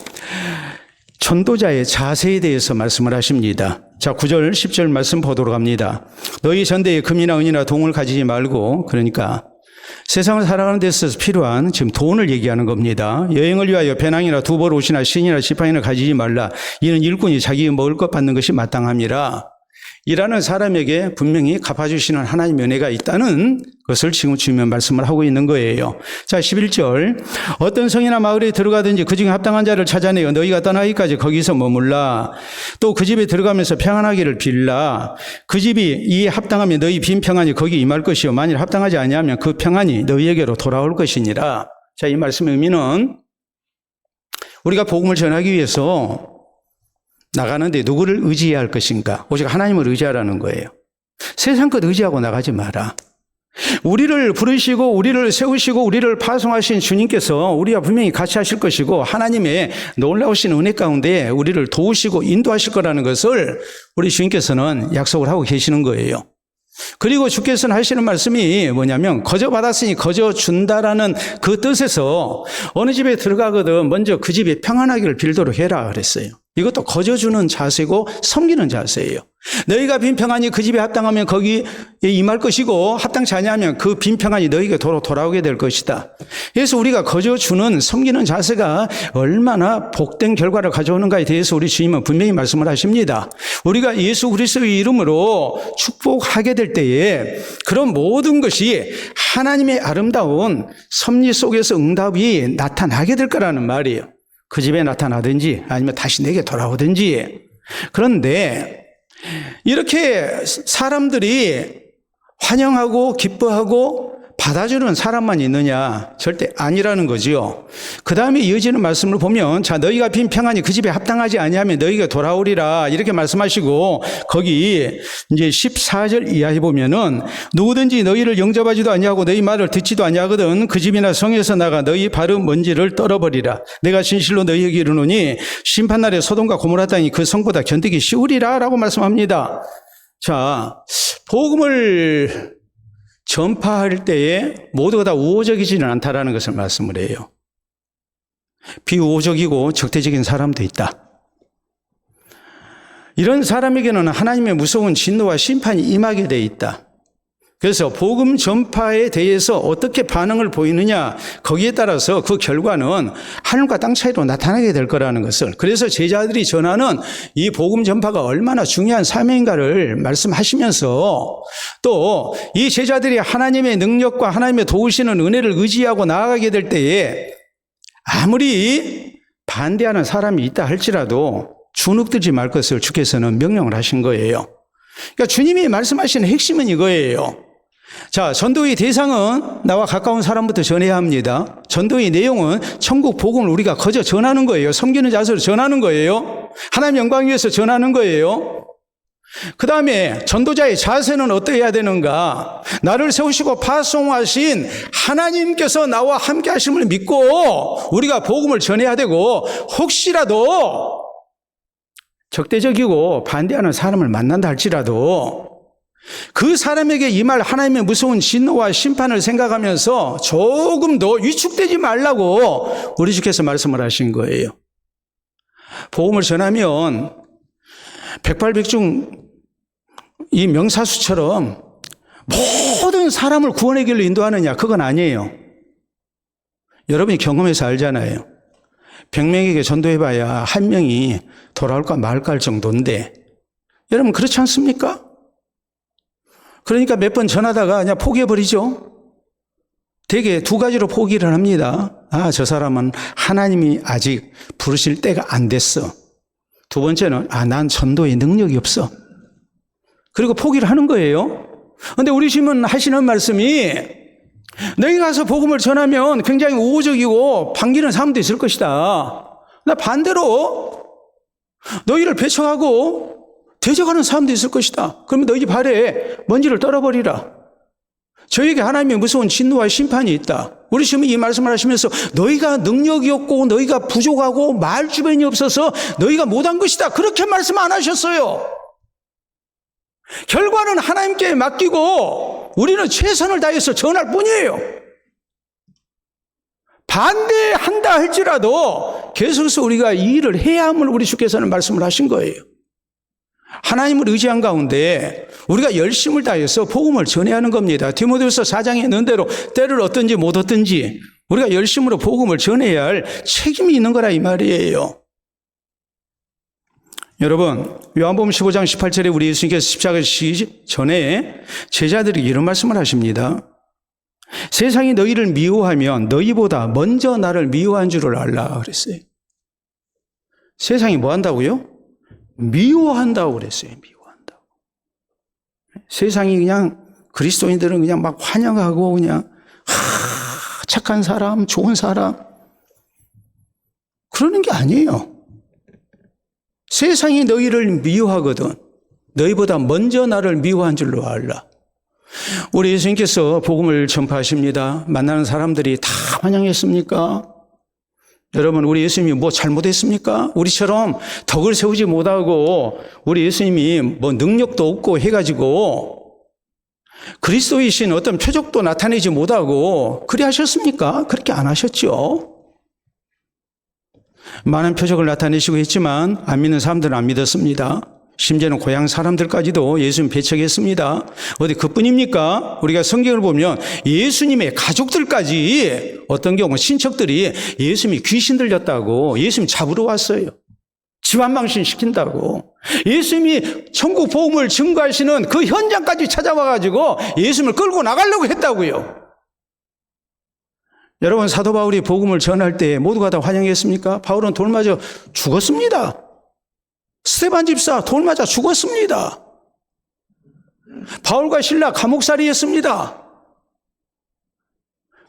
Speaker 1: 전도자의 자세에 대해서 말씀을 하십니다. 자, 9절, 10절 말씀 보도록 합니다. 너희 전대에 금이나 은이나 동을 가지지 말고, 그러니까 세상을 살아가는 데 있어서 필요한 지금 돈을 얘기하는 겁니다. 여행을 위하여 배낭이나 두벌 옷이나 신이나 지팡이나 가지지 말라. 이는 일꾼이 자기 먹을 것 받는 것이 마땅함이라. 일하는 사람에게 분명히 갚아주시는 하나님의 은혜가 있다는 것을 지금 주면 말씀을 하고 있는 거예요. 자, 11절. 어떤 성이나 마을에 들어가든지 그 중에 합당한 자를 찾아내어 너희가 떠나기까지 거기서 머물라. 또 그 집에 들어가면서 평안하기를 빌라. 그 집이 이 합당하면 너희 빈 평안이 거기 임할 것이요 만일 합당하지 아니하면 그 평안이 너희에게로 돌아올 것이니라. 자, 이 말씀의 의미는 우리가 복음을 전하기 위해서 나가는데 누구를 의지해야 할 것인가? 오직 하나님을 의지하라는 거예요. 세상 것 의지하고 나가지 마라. 우리를 부르시고 우리를 세우시고 우리를 파송하신 주님께서 우리와 분명히 같이 하실 것이고 하나님의 놀라우신 은혜 가운데 우리를 도우시고 인도하실 거라는 것을 우리 주님께서는 약속을 하고 계시는 거예요. 그리고 주께서는 하시는 말씀이 뭐냐면 거저 받았으니 거저 준다라는 그 뜻에서 어느 집에 들어가거든 먼저 그 집에 평안하기를 빌도록 해라 그랬어요. 이것도 거저 주는 자세고 섬기는 자세예요. 너희가 빈 평안이 그 집에 합당하면 거기에 임할 것이고 합당치 아니하면 그 빈 평안이 너희에게 돌아오게 될 것이다. 그래서 우리가 거저 주는 섬기는 자세가 얼마나 복된 결과를 가져오는가에 대해서 우리 주님은 분명히 말씀을 하십니다. 우리가 예수 그리스도의 이름으로 축복하게 될 때에 그런 모든 것이 하나님의 아름다운 섭리 속에서 응답이 나타나게 될 거라는 말이에요. 그 집에 나타나든지 아니면 다시 내게 돌아오든지. 그런데 이렇게 사람들이 환영하고 기뻐하고 받아주는 사람만 있느냐? 절대 아니라는 거지요. 그 다음에 이어지는 말씀을 보면 자 너희가 빈 평안이 그 집에 합당하지 아니하면 너희가 돌아오리라 이렇게 말씀하시고 거기 이제 14절 이하에 보면은 누구든지 너희를 영접하지도 아니하고 너희 말을 듣지도 아니하거든 그 집이나 성에서 나가 너희 발은 먼지를 떨어버리라. 내가 진실로 너희에게 이르노니 심판날에 소돔과 고모라 땅이 그 성보다 견디기 쉬우리라 라고 말씀합니다. 자, 복음을 전파할 때에 모두가 다 우호적이지는 않다라는 것을 말씀을 해요. 비우호적이고 적대적인 사람도 있다. 이런 사람에게는 하나님의 무서운 진노와 심판이 임하게 돼 있다. 그래서 복음 전파에 대해서 어떻게 반응을 보이느냐 거기에 따라서 그 결과는 하늘과 땅 차이로 나타나게 될 거라는 것을 그래서 제자들이 전하는 이 복음 전파가 얼마나 중요한 사명인가를 말씀하시면서 또 이 제자들이 하나님의 능력과 하나님의 도우시는 은혜를 의지하고 나아가게 될 때에 아무리 반대하는 사람이 있다 할지라도 주눅들지 말 것을 주께서는 명령을 하신 거예요. 그러니까 주님이 말씀하시는 핵심은 이거예요. 자, 전도의 대상은 나와 가까운 사람부터 전해야 합니다. 전도의 내용은 천국 복음을 우리가 거저 전하는 거예요. 섬기는 자세로 전하는 거예요. 하나님 영광 위해서 전하는 거예요. 그 다음에 전도자의 자세는 어떠해야 되는가? 나를 세우시고 파송하신 하나님께서 나와 함께 하심을 믿고 우리가 복음을 전해야 되고 혹시라도 적대적이고 반대하는 사람을 만난다 할지라도 그 사람에게 임할 하나님의 무서운 진노와 심판을 생각하면서 조금 더 위축되지 말라고 우리 주께서 말씀을 하신 거예요. 복음을 전하면 백발백중 이 명사수처럼 모든 사람을 구원의 길로 인도하느냐 그건 아니에요. 여러분이 경험해서 알잖아요. 100명에게 전도해봐야 한 명이 돌아올까 말까 할 정도인데 여러분 그렇지 않습니까? 그러니까 몇 번 전하다가 그냥 포기해버리죠. 되게 두 가지로 포기를 합니다. 아, 저 사람은 하나님이 아직 부르실 때가 안 됐어. 두 번째는 난 전도에 능력이 없어. 그리고 포기를 하는 거예요. 그런데 우리 주님은 하시는 말씀이 너희 가서 복음을 전하면 굉장히 우호적이고 반기는 사람도 있을 것이다. 나 반대로 너희를 배척하고 대적하는 사람도 있을 것이다. 그러면 너희 발에 먼지를 떨어버리라. 저에게 하나님의 무서운 진노와 심판이 있다. 우리 주님이 이 말씀을 하시면서 너희가 능력이 없고 너희가 부족하고 말 주변이 없어서 너희가 못한 것이다. 그렇게 말씀 안 하셨어요. 결과는 하나님께 맡기고 우리는 최선을 다해서 전할 뿐이에요. 반대한다 할지라도 계속해서 우리가 이 일을 해야 함을 우리 주께서는 말씀을 하신 거예요. 하나님을 의지한 가운데 우리가 열심을 다해서 복음을 전해야 하는 겁니다. 디모데후서 4장에 있는 대로 때를 얻든지 못 얻든지 우리가 열심으로 복음을 전해야 할 책임이 있는 거라 이 말이에요. 여러분, 요한복음 15장 18절에 우리 예수님께서 십자가에 지시기 전에 제자들에게 이런 말씀을 하십니다. 세상이 너희를 미워하면 너희보다 먼저 나를 미워한 줄을 알라 그랬어요. 세상이 뭐 한다고요? 미워한다고 그랬어요. 미워한다고. 세상이 그냥 그리스도인들은 그냥 막 환영하고 그냥 착한 사람, 좋은 사람 그러는 게 아니에요. 세상이 너희를 미워하거든 너희보다 먼저 나를 미워한 줄로 알라. 우리 예수님께서 복음을 전파하십니다. 만나는 사람들이 다 환영했습니까? 여러분, 우리 예수님이 뭐 잘못했습니까? 우리처럼 덕을 세우지 못하고 우리 예수님이 뭐 능력도 없고 해가지고 그리스도이신 어떤 표적도 나타내지 못하고 그리 하셨습니까? 그렇게 안 하셨죠. 많은 표적을 나타내시고 했지만 안 믿는 사람들은 안 믿었습니다. 심지어는 고향 사람들까지도 예수님 배척했습니다. 어디 그뿐입니까? 우리가 성경을 보면 예수님의 가족들까지 어떤 경우 친척들이 예수님이 귀신 들렸다고 예수님 잡으러 왔어요. 집안망신 시킨다고. 예수님이 천국 복음을 증거하시는 그 현장까지 찾아와가지고 예수님을 끌고 나가려고 했다고요. 여러분, 사도 바울이 복음을 전할 때 모두가 다 환영했습니까? 바울은 돌 맞아 죽었습니다. 스데반 집사 돌 맞아 죽었습니다. 바울과 실라 감옥살이 했습니다.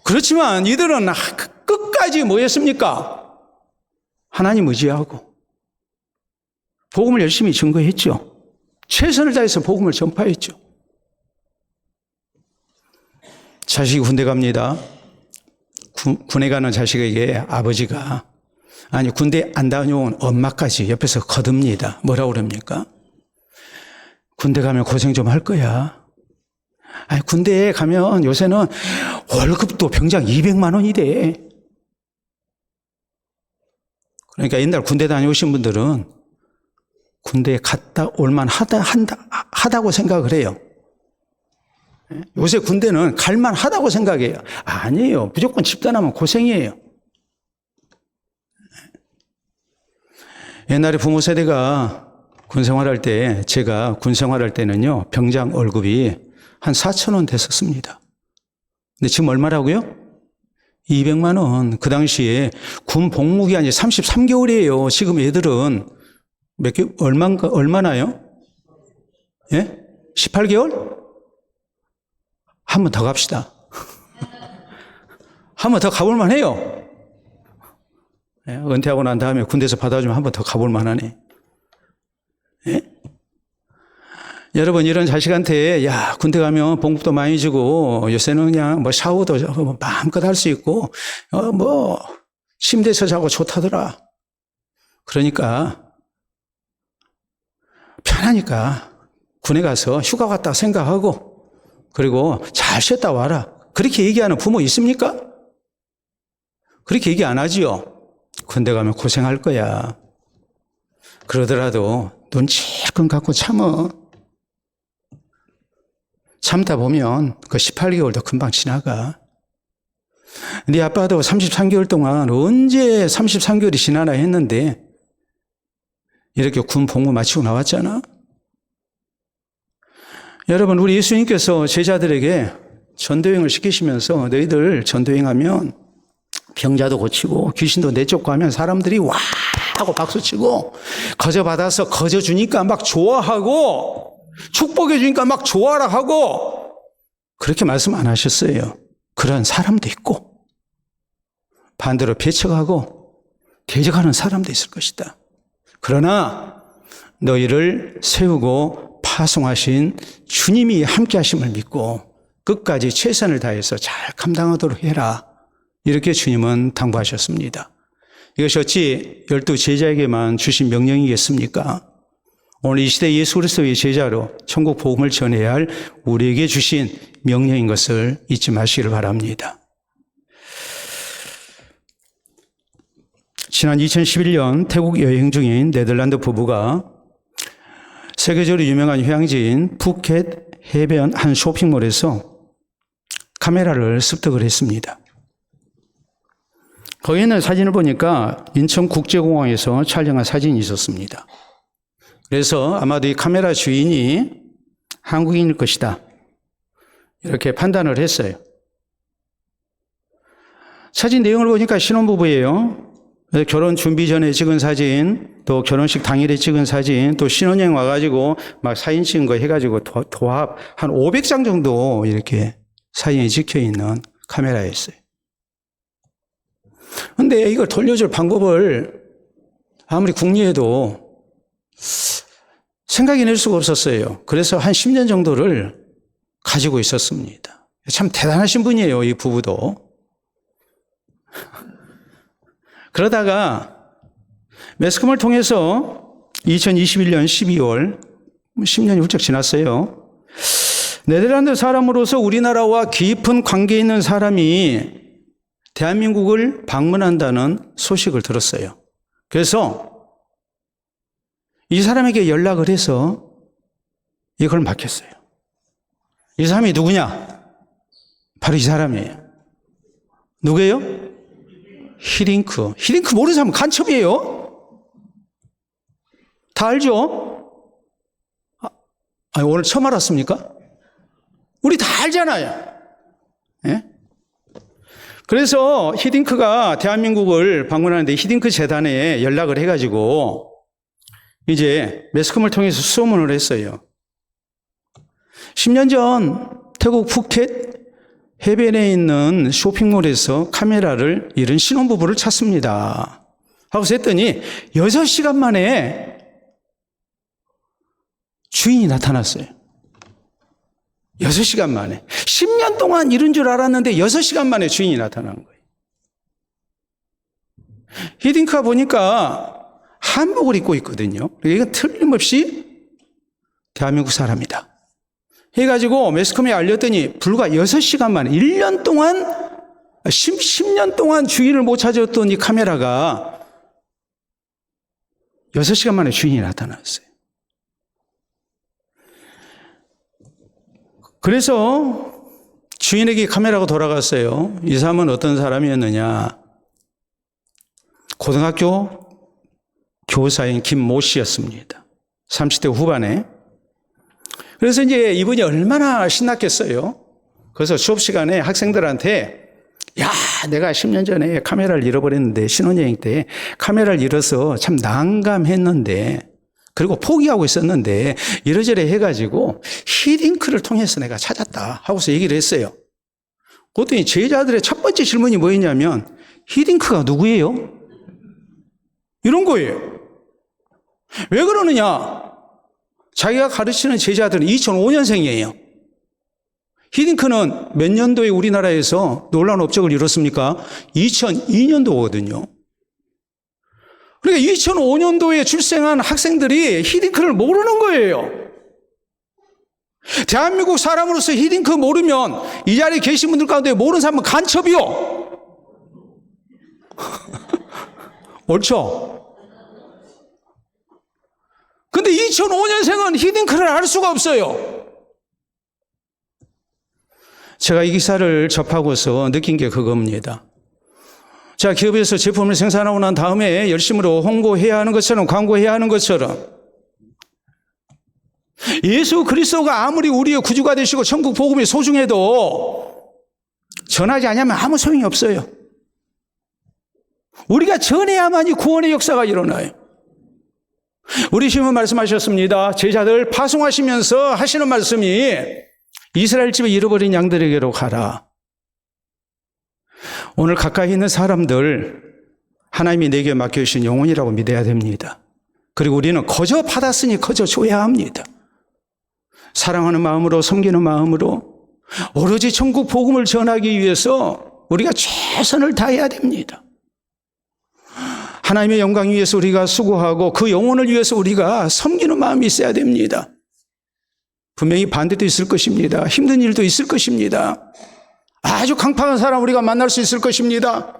Speaker 1: 그렇지만 이들은 끝까지 뭐 했습니까? 하나님 의지하고 복음을 열심히 증거했죠. 최선을 다해서 복음을 전파했죠. 자식이 군대 갑니다. 군에 가는 자식에게 아버지가 아니 군대 안 다녀온 엄마까지 옆에서 거듭니다. 뭐라고 그럽니까? 군대 가면 고생 좀 할 거야. 아니 군대에 가면 요새는 월급도 병장 200만 원이 돼. 그러니까 옛날 군대 다녀오신 분들은 군대에 갔다 올만 하다고 생각을 해요. 요새 군대는 갈만 하다고 생각해요. 아니에요. 무조건 집단하면 고생이에요. 옛날에 부모 세대가 군 생활할 때, 제가 군 생활할 때는요, 병장 월급이 한 4,000원 됐었습니다. 근데 지금 얼마라고요? 200만 원. 그 당시에 군 복무기간이 33개월이에요. 지금 애들은 얼마나요? 예? 18개월? 한 번 더 갑시다. 한 번 더 가볼 만해요. 예? 은퇴하고 난 다음에 군대에서 받아주면 한 번 더 가볼 만하네. 예? 여러분, 이런 자식한테 야 군대 가면 봉급도 많이 주고 요새는 그냥 뭐 샤워도 마음껏 할 수 있고 뭐 침대에서 자고 좋다더라. 그러니까 편하니까 군에 가서 휴가 갔다 생각하고 그리고 잘 쉬었다 와라. 그렇게 얘기하는 부모 있습니까? 그렇게 얘기 안 하지요. 군대 가면 고생할 거야. 그러더라도 눈 찔끔 감고 참어. 참다 보면 그 18개월도 금방 지나가. 네 아빠도 33개월 동안 언제 33개월이 지나나 했는데 이렇게 군 복무 마치고 나왔잖아. 여러분, 우리 예수님께서 제자들에게 전도행을 시키시면서 너희들 전도행하면 병자도 고치고 귀신도 내쫓고 하면 사람들이 와 하고 박수치고 거저받아서 거저주니까 막 좋아하고 축복해 주니까 막 좋아라 하고 그렇게 말씀 안 하셨어요. 그런 사람도 있고 반대로 배척하고 대적하는 사람도 있을 것이다. 그러나 너희를 세우고 파송하신 주님이 함께 하심을 믿고 끝까지 최선을 다해서 잘 감당하도록 해라. 이렇게 주님은 당부하셨습니다. 이것이 어찌 12 제자에게만 주신 명령이겠습니까? 오늘 이 시대 예수 그리스도의 제자로 천국 복음을 전해야 할 우리에게 주신 명령인 것을 잊지 마시기를 바랍니다. 지난 2011년 태국 여행 중인 네덜란드 부부가 세계적으로 유명한 휴양지인 푸켓 해변 한 쇼핑몰에서 카메라를 습득을 했습니다. 거기 있는 사진을 보니까 인천국제공항에서 촬영한 사진이 있었습니다. 그래서 아마도 이 카메라 주인이 한국인일 것이다. 이렇게 판단을 했어요. 사진 내용을 보니까 신혼부부예요. 결혼 준비 전에 찍은 사진, 또 결혼식 당일에 찍은 사진, 또 신혼여행 와가지고 막 사진 찍은 거 해가지고 도합 한 500장 정도 이렇게 사진이 찍혀 있는 카메라였어요. 근데 이걸 돌려줄 방법을 아무리 궁리해도 생각이 낼 수가 없었어요. 그래서 한 10년 정도를 가지고 있었습니다. 참 대단하신 분이에요, 이 부부도. 그러다가 매스컴을 통해서 2021년 12월 10년이 훌쩍 지났어요. 네덜란드 사람으로서 우리나라와 깊은 관계 있는 사람이 대한민국을 방문한다는 소식을 들었어요. 그래서 이 사람에게 연락을 해서 이걸 맡겼어요. 이 사람이 누구냐? 바로 이 사람이에요. 누구예요? 히딩크. 히딩크 모르는 사람은 간첩이에요. 다 알죠? 오늘 처음 알았습니까? 우리 다 알잖아요. 예? 그래서 히딩크가 대한민국을 방문하는데 히딩크 재단에 연락을 해가지고 이제 매스컴을 통해서 수소문을 했어요. 10년 전 태국 푸켓 해변에 있는 쇼핑몰에서 카메라를 잃은 신혼부부를 찾습니다. 하고서 했더니 6시간 만에 주인이 나타났어요. 6시간 만에. 10년 동안 잃은 줄 알았는데 6시간 만에 주인이 나타난 거예요. 히딩크가 보니까 한복을 입고 있거든요. 이건 틀림없이 대한민국 사람이다. 해가지고 매스컴에 알렸더니 불과 6시간 만에 1년 동안 10년 동안 주인을 못 찾았던 이 카메라가 6시간 만에 주인이 나타났어요. 그래서 주인에게 카메라가 돌아갔어요. 이 사람은 어떤 사람이었느냐? 고등학교 교사인 김모 씨였습니다. 30대 후반에. 그래서 이제 이분이 얼마나 신났겠어요. 그래서 수업 시간에 학생들한테 야, 내가 10년 전에 카메라를 잃어버렸는데 신혼여행 때 카메라를 잃어서 참 난감했는데 그리고 포기하고 있었는데 이러저러 해가지고 히딩크를 통해서 내가 찾았다 하고서 얘기를 했어요. 그랬더니 제자들의 첫 번째 질문이 뭐였냐면 히딩크가 누구예요? 이런 거예요. 왜 그러느냐? 자기가 가르치는 제자들은 2005년생이에요. 히딩크는 몇 년도에 우리나라에서 놀라운 업적을 이뤘습니까? 2002년도거든요. 그러니까 2005년도에 출생한 학생들이 히딩크를 모르는 거예요. 대한민국 사람으로서 히딩크 모르면 이 자리에 계신 분들 가운데 모르는 사람은 간첩이요. 옳죠? 근데 2005년생은 히딩크를 알 수가 없어요. 제가 이 기사를 접하고서 느낀 게 그겁니다. 자, 기업에서 제품을 생산하고 난 다음에 열심으로 홍보해야 하는 것처럼 광고해야 하는 것처럼 예수 그리스도가 아무리 우리의 구주가 되시고 천국 복음이 소중해도 전하지 않으면 아무 소용이 없어요. 우리가 전해야만이 구원의 역사가 일어나요. 우리 주님은 말씀하셨습니다. 제자들 파송하시면서 하시는 말씀이 이스라엘 집에 잃어버린 양들에게로 가라. 오늘 가까이 있는 사람들 하나님이 내게 맡겨주신 영혼이라고 믿어야 됩니다. 그리고 우리는 거저 받았으니 거저 줘야 합니다. 사랑하는 마음으로, 섬기는 마음으로 오로지 천국 복음을 전하기 위해서 우리가 최선을 다해야 됩니다. 하나님의 영광 위해서 우리가 수고하고 그 영혼을 위해서 우리가 섬기는 마음이 있어야 됩니다. 분명히 반대도 있을 것입니다. 힘든 일도 있을 것입니다. 아주 강팍한 사람 우리가 만날 수 있을 것입니다.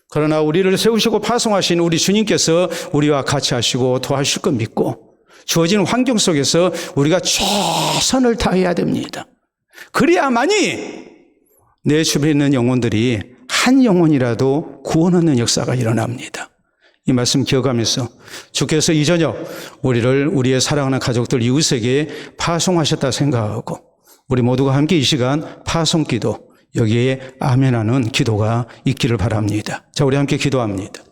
Speaker 1: 그러나 우리를 세우시고 파송하신 우리 주님께서 우리와 같이 하시고 도와주실 것 믿고 주어진 환경 속에서 우리가 최선을 다해야 됩니다. 그래야만이 내 주변에 있는 영혼들이 한 영혼이라도 구원 얻는 역사가 일어납니다. 이 말씀 기억하면서 주께서 이 저녁 우리를 우리의 사랑하는 가족들 이웃에게 파송하셨다 생각하고 우리 모두가 함께 이 시간 파송기도 여기에 아멘하는 기도가 있기를 바랍니다. 자, 우리 함께 기도합니다.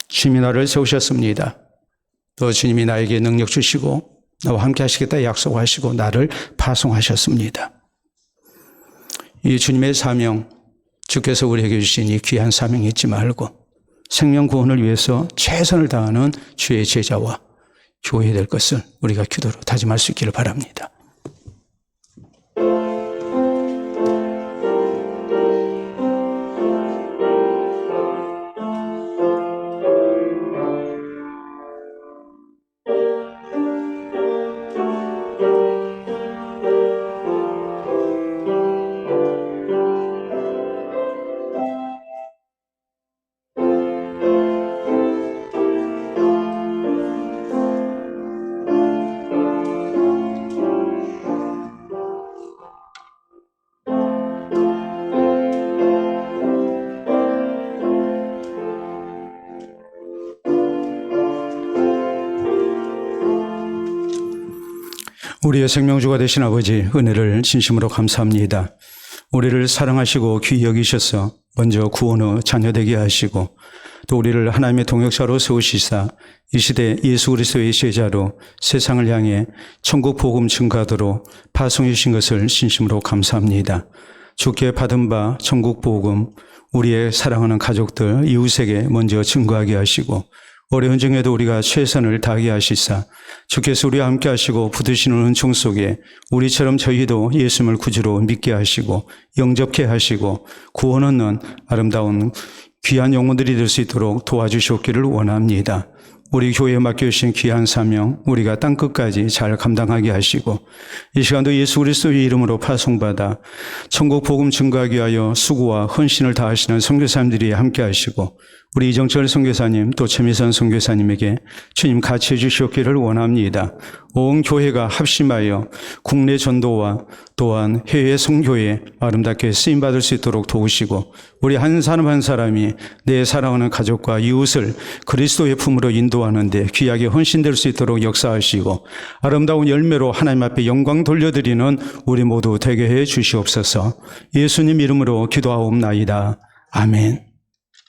Speaker 1: 주님이 나를 세우셨습니다. 또 주님이 나에게 능력 주시고 나와 함께 하시겠다 약속하시고 나를 파송하셨습니다. 이 주님의 사명, 주께서 우리에게 주신 이 귀한 사명 잊지 말고 생명 구원을 위해서 최선을 다하는 주의 제자와 교회 될 것을 우리가 기도로 다짐할 수 있기를 바랍니다. 우리의 생명주가 되신 아버지 은혜를 진심으로 감사합니다. 우리를 사랑하시고 귀히 여기셔서 먼저 구원의 자녀되게 하시고 또 우리를 하나님의 동역자로 세우시사 이 시대 예수 그리스도의 제자로 세상을 향해 천국 복음 증가하도록 파송해 주신 것을 진심으로 감사합니다. 주께 받은 바 천국 복음 우리의 사랑하는 가족들 이웃에게 먼저 증거하게 하시고 어려운 중에도 우리가 최선을 다하게 하시사 주께서 우리와 함께 하시고 붙드시는 은총 속에 우리처럼 저희도 예수님을 구주로 믿게 하시고 영접케 하시고 구원 얻는 아름다운 귀한 영혼들이 될 수 있도록 도와주시옵기를 원합니다. 우리 교회에 맡겨주신 귀한 사명 우리가 땅끝까지 잘 감당하게 하시고 이 시간도 예수 그리스도의 이름으로 파송받아 천국 복음 증거하기 위하여 수고와 헌신을 다하시는 선교사님들이 함께 하시고 우리 이정철 선교사님 또 최미선 선교사님에게 주님 같이 해주시옵기를 원합니다. 온 교회가 합심하여 국내 전도와 또한 해외 선교에 아름답게 쓰임받을 수 있도록 도우시고 우리 한 사람 한 사람이 내 사랑하는 가족과 이웃을 그리스도의 품으로 인도하는 데 귀하게 헌신될 수 있도록 역사하시고 아름다운 열매로 하나님 앞에 영광 돌려드리는 우리 모두 되게 해 주시옵소서. 예수님 이름으로 기도하옵나이다. 아멘.